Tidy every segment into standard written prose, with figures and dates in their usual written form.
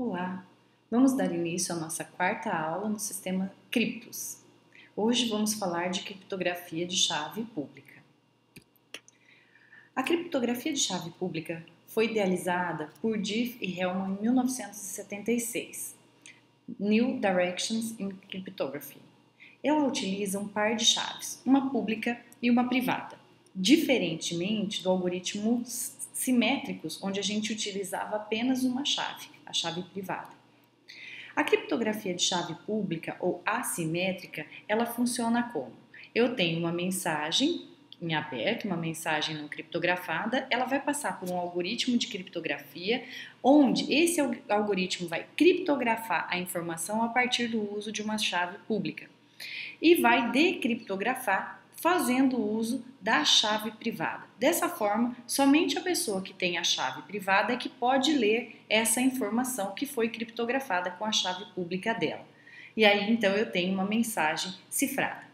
Olá! Vamos dar início à nossa quarta aula no sistema Criptos. Hoje vamos falar de criptografia de chave pública. A criptografia de chave pública foi idealizada por Diffie e Hellman em 1976, New Directions in Cryptography. Ela utiliza um par de chaves, uma pública e uma privada, diferentemente do algoritmo simétricos, onde a gente utilizava apenas uma chave, a chave privada. A criptografia de chave pública ou assimétrica, ela funciona como? Eu tenho uma mensagem em aberto, uma mensagem não criptografada, ela vai passar por um algoritmo de criptografia, onde esse algoritmo vai criptografar a informação a partir do uso de uma chave pública e vai decriptografar fazendo uso da chave privada. Dessa forma, somente a pessoa que tem a chave privada é que pode ler essa informação que foi criptografada com a chave pública dela. E aí, então, eu tenho uma mensagem cifrada.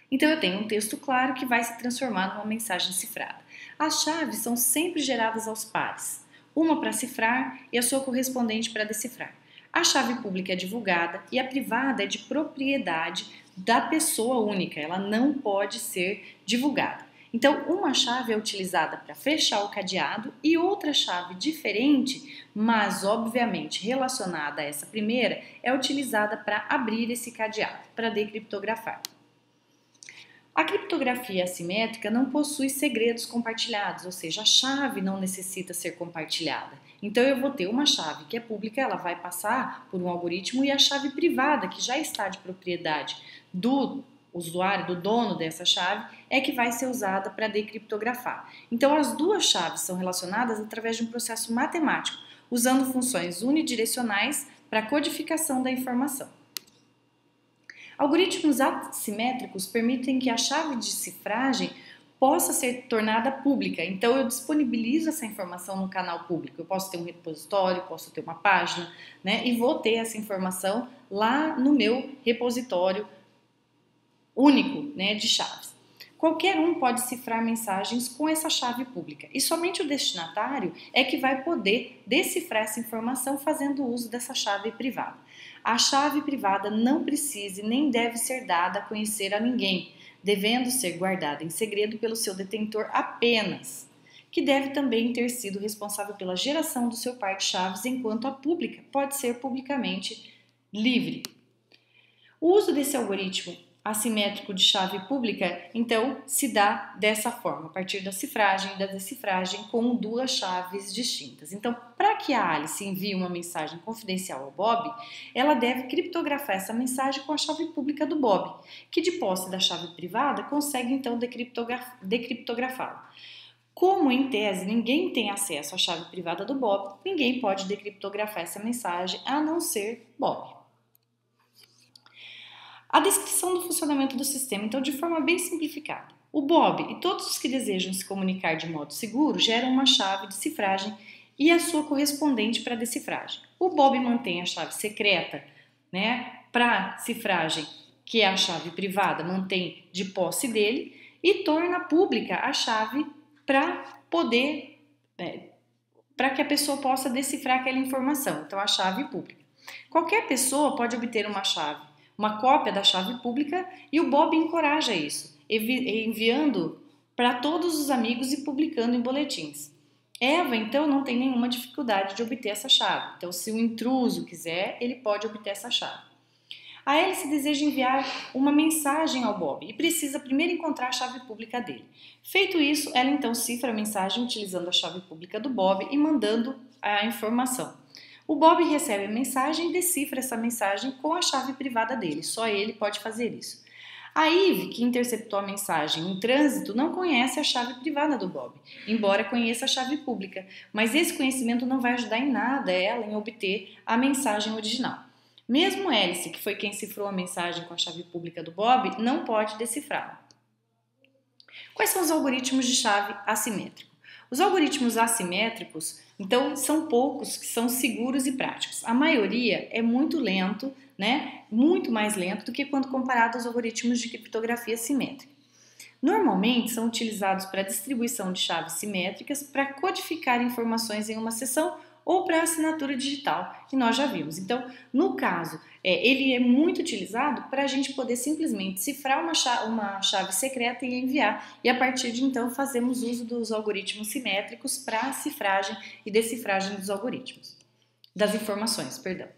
Então, eu tenho um texto claro que vai se transformar numa mensagem cifrada. As chaves são sempre geradas aos pares, uma para cifrar e a sua correspondente para decifrar. A chave pública é divulgada e a privada é de propriedade da pessoa única, ela não pode ser divulgada. Então, uma chave é utilizada para fechar o cadeado e outra chave diferente, mas obviamente relacionada a essa primeira, é utilizada para abrir esse cadeado, para decriptografar. A criptografia assimétrica não possui segredos compartilhados, ou seja, a chave não necessita ser compartilhada. Então eu vou ter uma chave que é pública, ela vai passar por um algoritmo, e a chave privada, que já está de propriedade do usuário, do dono dessa chave, é que vai ser usada para decriptografar. Então as duas chaves são relacionadas através de um processo matemático, usando funções unidirecionais para a codificação da informação. Algoritmos assimétricos permitem que a chave de cifragem possa ser tornada pública. Então, eu disponibilizo essa informação no canal público. Eu posso ter um repositório, posso ter uma página, né? E vou ter essa informação lá no meu repositório único, né, de chaves. Qualquer um pode cifrar mensagens com essa chave pública e somente o destinatário é que vai poder decifrar essa informação fazendo uso dessa chave privada. A chave privada não precisa e nem deve ser dada a conhecer a ninguém, devendo ser guardada em segredo pelo seu detentor apenas, que deve também ter sido responsável pela geração do seu par de chaves, enquanto a pública pode ser publicamente livre. O uso desse algoritmo assimétrico de chave pública, então, se dá dessa forma, a partir da cifragem e da decifragem com duas chaves distintas. Então, para que a Alice envie uma mensagem confidencial ao Bob, ela deve criptografar essa mensagem com a chave pública do Bob, que de posse da chave privada consegue então decriptografá-la. Como, em tese, ninguém tem acesso à chave privada do Bob, ninguém pode decriptografar essa mensagem a não ser Bob. A descrição do funcionamento do sistema, então, de forma bem simplificada. O Bob e todos os que desejam se comunicar de modo seguro geram uma chave de cifragem e a sua correspondente para decifragem. O Bob mantém a chave secreta, né, para cifragem, que é a chave privada, mantém de posse dele e torna pública a chave para poder, para que a pessoa possa decifrar aquela informação. Então, a chave pública. Qualquer pessoa pode obter uma cópia da chave pública, e o Bob encoraja isso, enviando para todos os amigos e publicando em boletins. Eva, então, não tem nenhuma dificuldade de obter essa chave. Então, se o intruso quiser, ele pode obter essa chave. A Alice deseja enviar uma mensagem ao Bob e precisa primeiro encontrar a chave pública dele. Feito isso, ela então cifra a mensagem utilizando a chave pública do Bob e mandando a informação. O Bob recebe a mensagem e decifra essa mensagem com a chave privada dele, só ele pode fazer isso. A Eve, que interceptou a mensagem em trânsito, não conhece a chave privada do Bob, embora conheça a chave pública, mas esse conhecimento não vai ajudar em nada ela em obter a mensagem original. Mesmo Alice, que foi quem cifrou a mensagem com a chave pública do Bob, não pode decifrá-la. Quais são os algoritmos de chave assimétrico? Os algoritmos assimétricos, então, são poucos que são seguros e práticos. A maioria é muito lento, né? Muito mais lento do que quando comparado aos algoritmos de criptografia simétrica. Normalmente são utilizados para distribuição de chaves simétricas, para codificar informações em uma seção ou para assinatura digital, que nós já vimos. Então, no caso, ele é muito utilizado para a gente poder simplesmente cifrar uma chave secreta e enviar, e a partir de então fazemos uso dos algoritmos simétricos para a cifragem e decifragem dos algoritmos, das informações, perdão.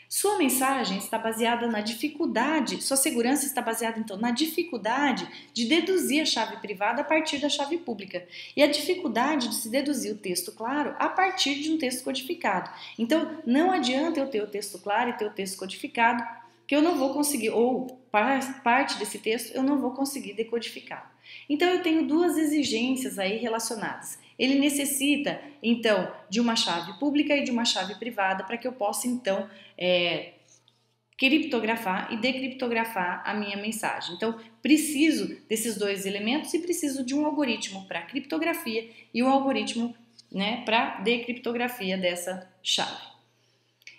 Sua mensagem está baseada na dificuldade, sua segurança está baseada então na dificuldade de deduzir a chave privada a partir da chave pública e a dificuldade de se deduzir o texto claro a partir de um texto codificado. Então, não adianta eu ter o texto claro e ter o texto codificado, que eu não vou conseguir, ou parte desse texto eu não vou conseguir decodificar. Então, eu tenho duas exigências aí relacionadas. Ele necessita, então, de uma chave pública e de uma chave privada para que eu possa, então, criptografar e decriptografar a minha mensagem. Então, preciso desses dois elementos e preciso de um algoritmo para criptografia e um algoritmo, para decriptografia dessa chave.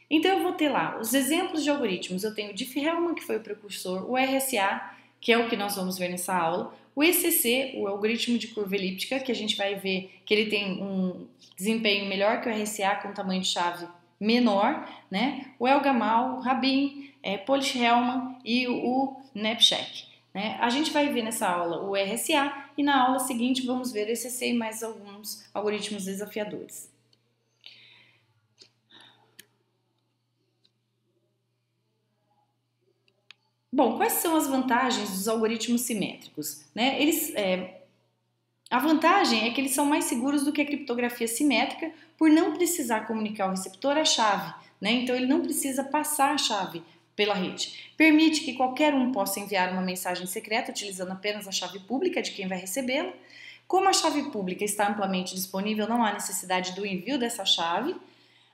Então, eu vou ter lá os exemplos de algoritmos. Eu tenho o Diffie-Hellman, que foi o precursor, o RSA, que é o que nós vamos ver nessa aula, o ECC, o algoritmo de curva elíptica, que a gente vai ver que ele tem um desempenho melhor que o RSA, com tamanho de chave menor, né? O Elgamal, o Rabin, Polish-Hellman e o Knapczak. Né? A gente vai ver nessa aula o RSA e na aula seguinte vamos ver o ECC e mais alguns algoritmos desafiadores. Bom, quais são as vantagens dos algoritmos simétricos? Né? A vantagem é que eles são mais seguros do que a criptografia simétrica por não precisar comunicar o receptor à chave. Né? Então, ele não precisa passar a chave pela rede. Permite que qualquer um possa enviar uma mensagem secreta utilizando apenas a chave pública de quem vai recebê-la. Como a chave pública está amplamente disponível, não há necessidade do envio dessa chave.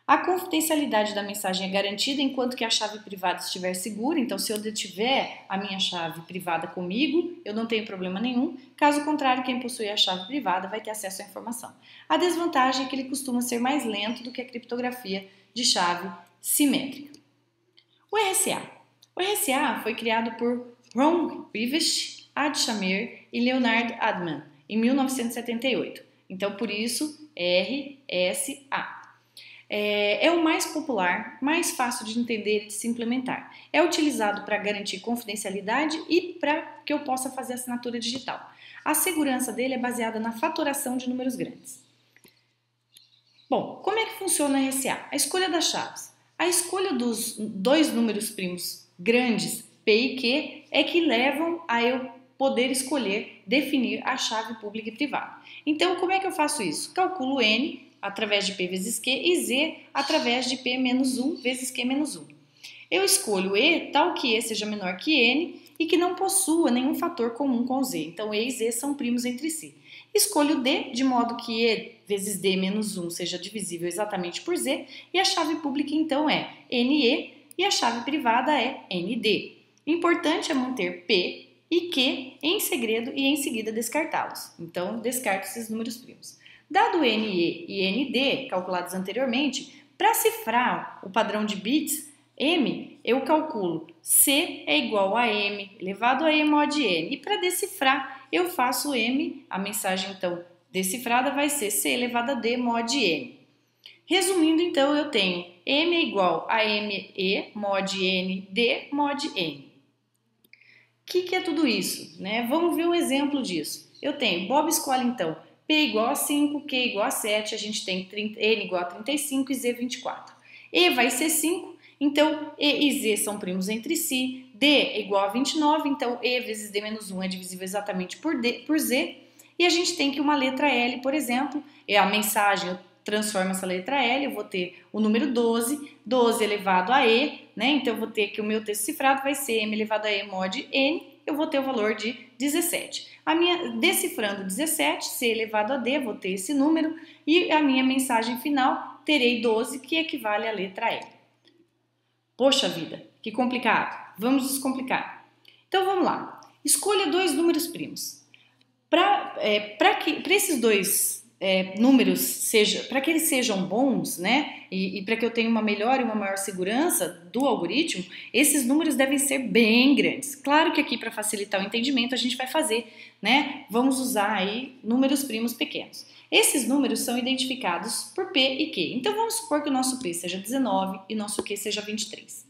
A confidencialidade da mensagem é garantida enquanto que a chave privada estiver segura. Então, se eu detiver a minha chave privada comigo, eu não tenho problema nenhum. Caso contrário, quem possui a chave privada vai ter acesso à informação. A desvantagem é que ele costuma ser mais lento do que a criptografia de chave simétrica. O RSA. O RSA foi criado por Ron Rivest, Ad Shamir e Leonard Adman em 1978. Então, por isso, RSA. É o mais popular, mais fácil de entender e de se implementar. É utilizado para garantir confidencialidade e para que eu possa fazer assinatura digital. A segurança dele é baseada na fatoração de números grandes. Bom, como é que funciona o RSA? A escolha das chaves. A escolha dos dois números primos grandes, P e Q, é que levam a eu poder escolher, definir a chave pública e privada. Então, como é que eu faço isso? Calculo N através de P vezes Q e Z através de P menos 1 vezes Q menos 1. Eu escolho E tal que E seja menor que N e que não possua nenhum fator comum com Z. Então, E e Z são primos entre si. Escolho D de modo que E vezes D menos 1 seja divisível exatamente por Z e a chave pública então é NE e a chave privada é ND. Importante é manter P e Q em segredo e em seguida descartá-los. Então, descarto esses números primos. Dado NE e ND, calculados anteriormente, para cifrar o padrão de bits M, eu calculo C é igual a M elevado a E mod N. E para decifrar, eu faço M, a mensagem então decifrada vai ser C elevado a D mod N. Resumindo, então, eu tenho M é igual a ME mod N D mod N. O que é tudo isso? Né? Vamos ver um exemplo disso. Eu tenho, Bob escolhe então P igual a 5, Q igual a 7, a gente tem N igual a 35 e Z 24. E vai ser 5, então E e Z são primos entre si. D é igual a 29, então E vezes D menos 1 é divisível exatamente por Z. E a gente tem que uma letra L, por exemplo, a mensagem, eu transformo essa letra L, eu vou ter o número 12, 12 elevado a E, né? Então eu vou ter que o meu texto cifrado vai ser M elevado a E mod N, eu vou ter o valor de 17. Decifrando 17, C elevado a D, vou ter esse número, e a minha mensagem final, terei 12, que equivale à letra L. Poxa vida, que complicado. Vamos descomplicar. Então, vamos lá. Escolha dois números primos. Para esses dois números para que eles sejam bons, né? E para que eu tenha uma melhor e uma maior segurança do algoritmo, esses números devem ser bem grandes. Claro que aqui para facilitar o entendimento a gente vai fazer, né? Vamos usar aí números primos pequenos. Esses números são identificados por P e Q. Então vamos supor que o nosso P seja 19 e o nosso Q seja 23.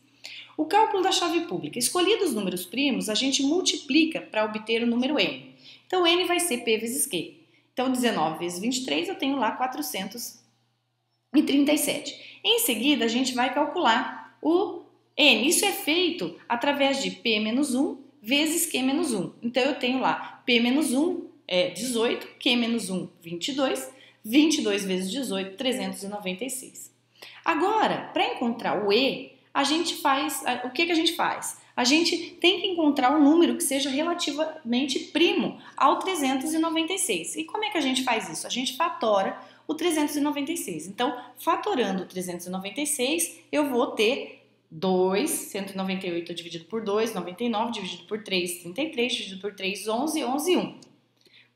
O cálculo da chave pública. Escolhidos os números primos, a gente multiplica para obter o número N. Então N vai ser P vezes Q. Então, 19 vezes 23, eu tenho lá 437. Em seguida, a gente vai calcular o N. Isso é feito através de P menos 1 vezes Q menos 1. Então, eu tenho lá P menos 1 é 18, Q menos 1, 22. 22 vezes 18, 396. Agora, para encontrar o E, a gente faz... O que a gente faz? A gente tem que encontrar um número que seja relativamente primo ao 396. E como é que a gente faz isso? A gente fatora o 396. Então, fatorando o 396, eu vou ter 2, 198 dividido por 2, 99, dividido por 3, 33, dividido por 3, 11, 11, 1.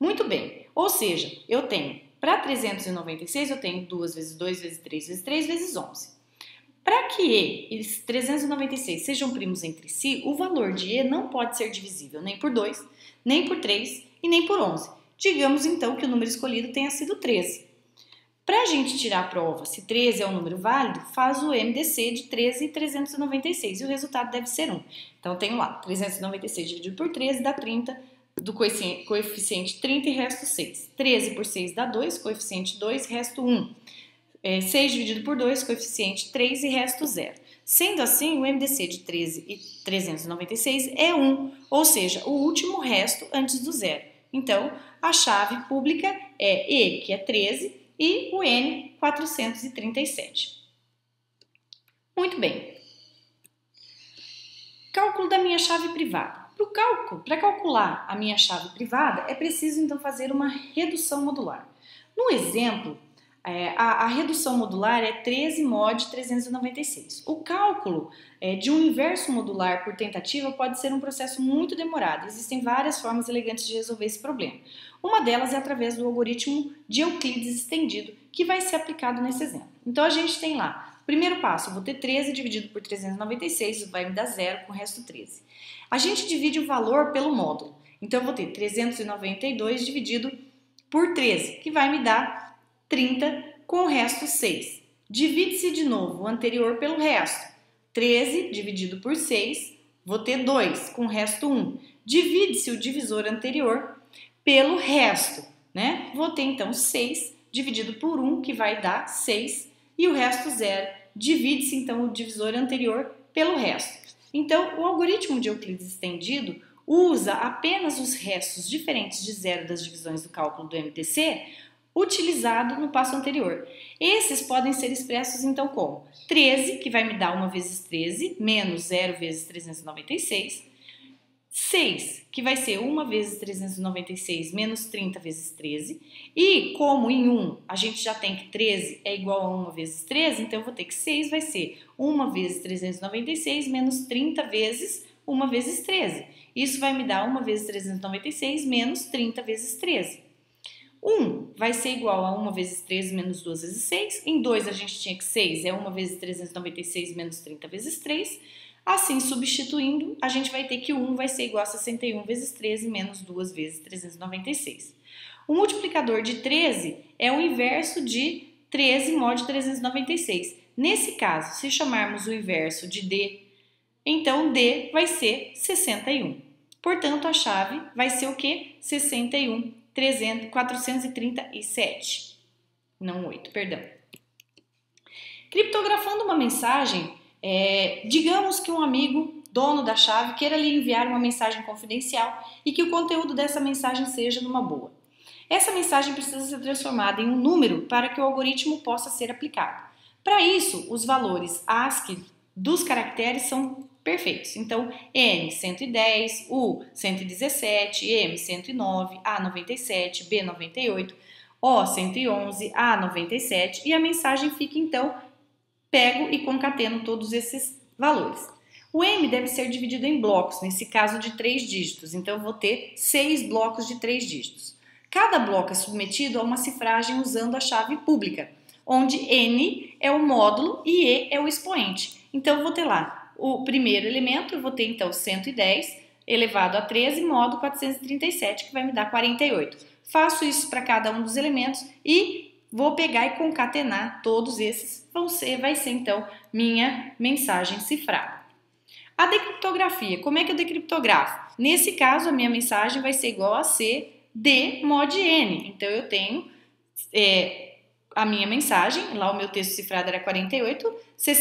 Muito bem, ou seja, eu tenho, para 396, eu tenho 2 vezes 2 vezes 3 vezes 3 vezes 11. Para que E e 396 sejam primos entre si, o valor de E não pode ser divisível nem por 2, nem por 3 e nem por 11. Digamos então que o número escolhido tenha sido 13. Para a gente tirar a prova se 13 é um número válido, faz o MDC de 13 e 396 e o resultado deve ser 1. Então eu tenho lá 396 dividido por 13 dá 30, do coeficiente 30 e resto 6. 13 por 6 dá 2, coeficiente 2, resto 1. 6 dividido por 2, coeficiente 3 e resto 0. Sendo assim, o MDC de 13 e 396 é 1, ou seja, o último resto antes do zero. Então, a chave pública é E, que é 13, e o N, 437. Muito bem. Cálculo da minha chave privada. Para calcular a minha chave privada, é preciso então fazer uma redução modular. No exemplo, a redução modular é 13 mod 396. O cálculo de um inverso modular por tentativa pode ser um processo muito demorado. Existem várias formas elegantes de resolver esse problema. Uma delas é através do algoritmo de Euclides estendido, que vai ser aplicado nesse exemplo. Então, a gente tem lá, primeiro passo, eu vou ter 13 dividido por 396, vai me dar 0 com o resto 13. A gente divide o valor pelo módulo. Então, eu vou ter 392 dividido por 13, que vai me dar 30 com o resto 6. Divide-se de novo o anterior pelo resto. 13 dividido por 6, vou ter 2 com o resto 1. Divide-se o divisor anterior pelo resto, né? Vou ter então 6 dividido por 1, que vai dar 6, e o resto 0. Divide-se então o divisor anterior pelo resto. Então, o algoritmo de Euclides estendido usa apenas os restos diferentes de zero das divisões do cálculo do MDC, utilizado no passo anterior. Esses podem ser expressos então como 13, que vai me dar 1 vezes 13, menos 0 vezes 396, 6, que vai ser 1 vezes 396 menos 30 vezes 13, e como em 1 a gente já tem que 13 é igual a 1 vezes 13, então eu vou ter que 6 vai ser 1 vezes 396 menos 30 vezes 1 vezes 13. Isso vai me dar 1 vezes 396 menos 30 vezes 13. 1 vai ser igual a 1 vezes 13 menos 2 vezes 6. Em 2 a gente tinha que 6 é 1 vezes 396 menos 30 vezes 3. Assim, substituindo, a gente vai ter que 1 vai ser igual a 61 vezes 13 menos 2 vezes 396. O multiplicador de 13 é o inverso de 13 mod 396. Nesse caso, se chamarmos o inverso de D, então D vai ser 61. Portanto, a chave vai ser o quê? 61. 437, não 8, perdão. Criptografando uma mensagem, digamos que um amigo, dono da chave, queira lhe enviar uma mensagem confidencial e que o conteúdo dessa mensagem seja numa boa. Essa mensagem precisa ser transformada em um número para que o algoritmo possa ser aplicado. Para isso, os valores ASCII dos caracteres são perfeitos. Então, N 110, U 117, M 109, A 97, B 98, O 111, A 97 e a mensagem fica então, pego e concateno todos esses valores. O M deve ser dividido em blocos, nesse caso de 3 dígitos, então eu vou ter 6 blocos de 3 dígitos. Cada bloco é submetido a uma cifragem usando a chave pública, onde N é o módulo e E é o expoente. Então, eu vou ter lá o primeiro elemento, eu vou ter então 110 elevado a 13 módulo 437, que vai me dar 48. Faço isso para cada um dos elementos e vou pegar e concatenar todos esses. Vai ser então minha mensagem cifrada. A decriptografia, como é que eu decriptografo? Nesse caso, a minha mensagem vai ser igual a C D mod N. Então, eu tenho a minha mensagem, lá o meu texto cifrado era 48,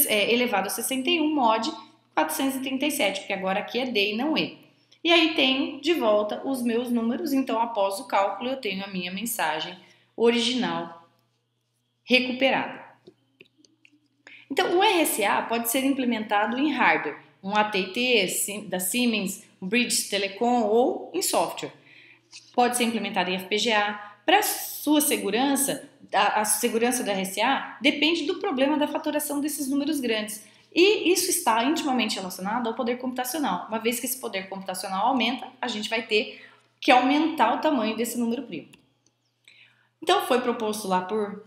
elevado a 61 mod 437, porque agora aqui é D e não E. E aí tenho de volta os meus números, então após o cálculo eu tenho a minha mensagem original recuperada. Então o RSA pode ser implementado em hardware, um AT&T da Siemens, um British Telecom ou em software. Pode ser implementado em FPGA. Para sua segurança, a segurança do RSA depende do problema da fatoração desses números grandes. E isso está intimamente relacionado ao poder computacional. Uma vez que esse poder computacional aumenta, a gente vai ter que aumentar o tamanho desse número primo. Então, foi proposto lá por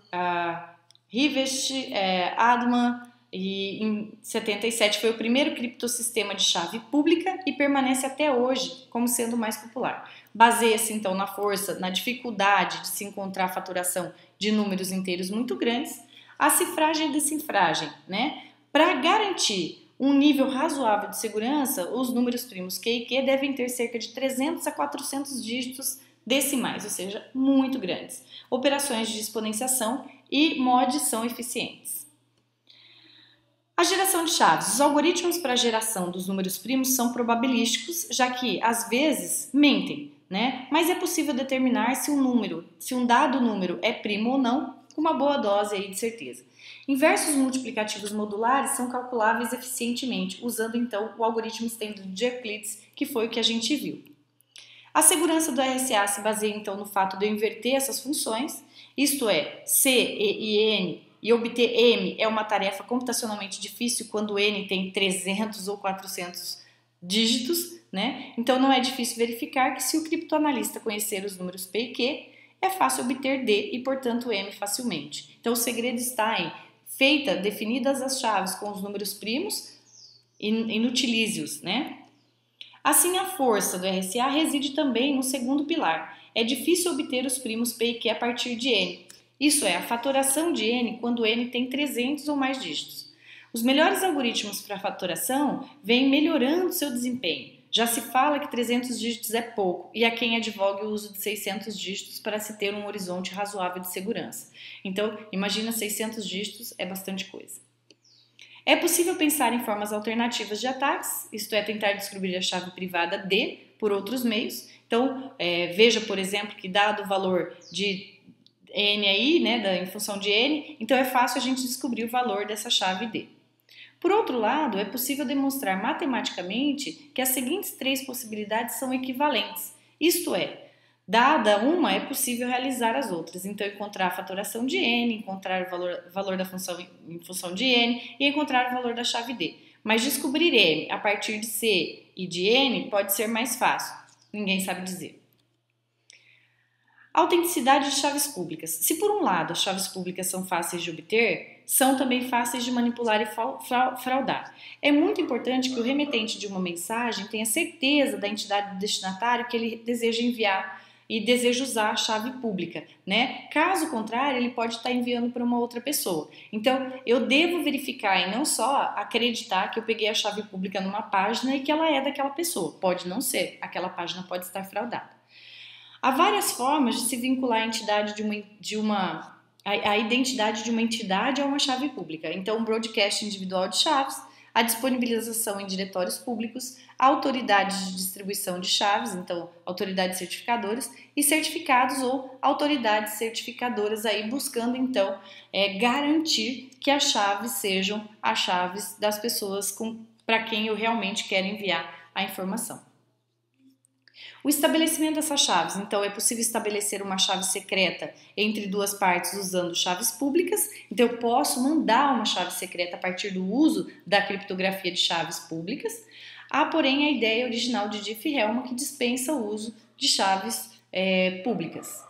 Rivest, Adman, e em 77 foi o primeiro criptossistema de chave pública e permanece até hoje como sendo o mais popular. Baseia-se então na força, na dificuldade de se encontrar a faturação de números inteiros muito grandes, a cifragem e decifragem, né? Para garantir um nível razoável de segurança, os números primos Q e Q devem ter cerca de 300 a 400 dígitos decimais, ou seja, muito grandes. Operações de exponenciação e mods são eficientes. A geração de chaves. Os algoritmos para a geração dos números primos são probabilísticos, já que, às vezes, mentem, né? Mas é possível determinar se um dado número é primo ou não, com uma boa dose aí de certeza. Inversos multiplicativos modulares são calculáveis eficientemente, usando então o algoritmo estêndido de Euclides, que foi o que a gente viu. A segurança do RSA se baseia então no fato de eu inverter essas funções, isto é, C, E e N, e obter M é uma tarefa computacionalmente difícil quando N tem 300 ou 400 dígitos, né? Então não é difícil verificar que se o criptoanalista conhecer os números P e Q, é fácil obter D e, portanto, M facilmente. Então o segredo está em definidas as chaves com os números primos, inutilize-os, né? Assim, a força do RSA reside também no segundo pilar. É difícil obter os primos P e Q a partir de N. Isso é, a fatoração de N quando N tem 300 ou mais dígitos. Os melhores algoritmos para fatoração vêm melhorando seu desempenho. Já se fala que 300 dígitos é pouco e há quem advogue o uso de 600 dígitos para se ter um horizonte razoável de segurança. Então, imagina 600 dígitos, é bastante coisa. É possível pensar em formas alternativas de ataques, isto é, tentar descobrir a chave privada D por outros meios. Então, veja, por exemplo, que dado o valor de N aí, né, em função de N, então é fácil a gente descobrir o valor dessa chave D. Por outro lado, é possível demonstrar matematicamente que as seguintes três possibilidades são equivalentes, isto é, dada uma, é possível realizar as outras. Então, encontrar a fatoração de N, encontrar o valor da função em função de N e encontrar o valor da chave D. Mas descobrir M a partir de C e de N pode ser mais fácil, ninguém sabe dizer. Autenticidade de chaves públicas. Se por um lado as chaves públicas são fáceis de obter, são também fáceis de manipular e fraudar. É muito importante que o remetente de uma mensagem tenha certeza da entidade do destinatário que ele deseja enviar e deseja usar a chave pública, né? Caso contrário, ele pode estar enviando para uma outra pessoa. Então, eu devo verificar e não só acreditar que eu peguei a chave pública numa página e que ela é daquela pessoa. Pode não ser, aquela página pode estar fraudada. Há várias formas de se vincular a entidade a identidade de uma entidade a uma chave pública. Então, o broadcast individual de chaves, a disponibilização em diretórios públicos, autoridades de distribuição de chaves, então autoridades certificadoras, e certificados ou autoridades certificadoras aí buscando então garantir que as chaves sejam as chaves das pessoas para quem eu realmente quero enviar a informação. O estabelecimento dessas chaves. Então, é possível estabelecer uma chave secreta entre duas partes usando chaves públicas. Então, eu posso mandar uma chave secreta a partir do uso da criptografia de chaves públicas. Há, porém, a ideia original de Diffie-Hellman que dispensa o uso de chaves públicas.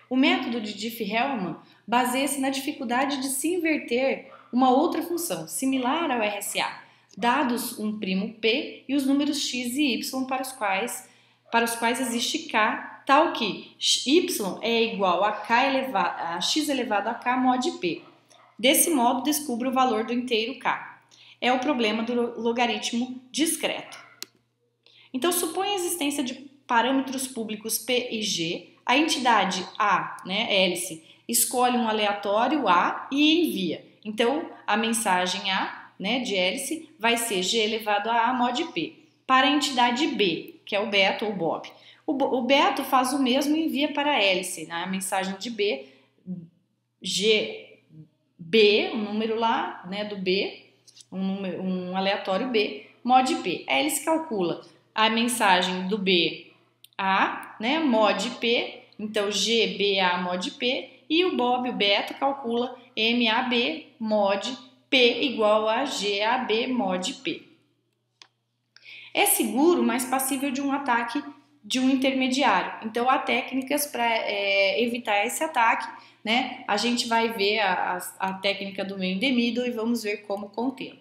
O método de Diffie-Hellman baseia-se na dificuldade de se inverter uma outra função, similar ao RSA, dados um primo P e os números x e y para os quais existe k, tal que y é igual a x elevado a k mod P. Desse modo, descubra o valor do inteiro k. É o problema do logaritmo discreto. Então, supõe a existência de parâmetros públicos P e G. A entidade A, hélice, escolhe um aleatório A e envia. Então, a mensagem A, de hélice, vai ser G elevado a mod P. Para a entidade B, que é o Beto ou Bob. O Beto faz o mesmo e envia para a hélice, a mensagem de B, GB, um número lá, do B, um aleatório B, mod P. A hélice calcula a mensagem do B A, mod P, então GBA mod P, e o Bob, o Beto, calcula MAB mod P igual a GAB mod P. É seguro, mas passível de um ataque de um intermediário. Então, há técnicas para evitar esse ataque, A gente vai ver a técnica do meio indemido e vamos ver como contê-lo.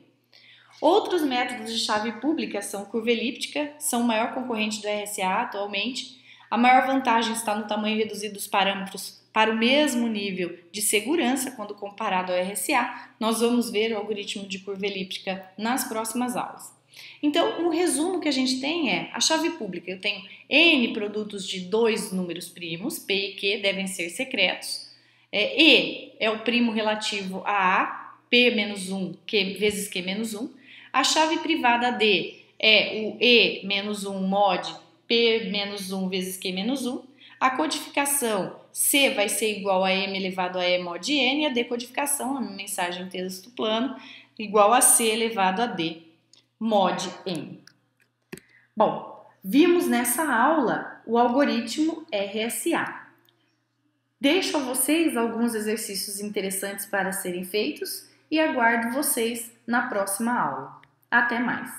Outros métodos de chave pública são curva elíptica, são o maior concorrente do RSA atualmente. A maior vantagem está no tamanho reduzido dos parâmetros para o mesmo nível de segurança quando comparado ao RSA. Nós vamos ver o algoritmo de curva elíptica nas próximas aulas. Então, o resumo que a gente tem é a chave pública. Eu tenho N produtos de dois números primos, P e Q devem ser secretos. E é o primo relativo a A, P menos 1, Q vezes Q menos 1. A chave privada D é o E menos 1 mod P menos 1 vezes Q menos 1. A codificação C vai ser igual a M elevado a E mod N. E a decodificação, a mensagem texto plano, igual a C elevado a D mod N. Bom, vimos nessa aula o algoritmo RSA. Deixo a vocês alguns exercícios interessantes para serem feitos e aguardo vocês na próxima aula. Até mais!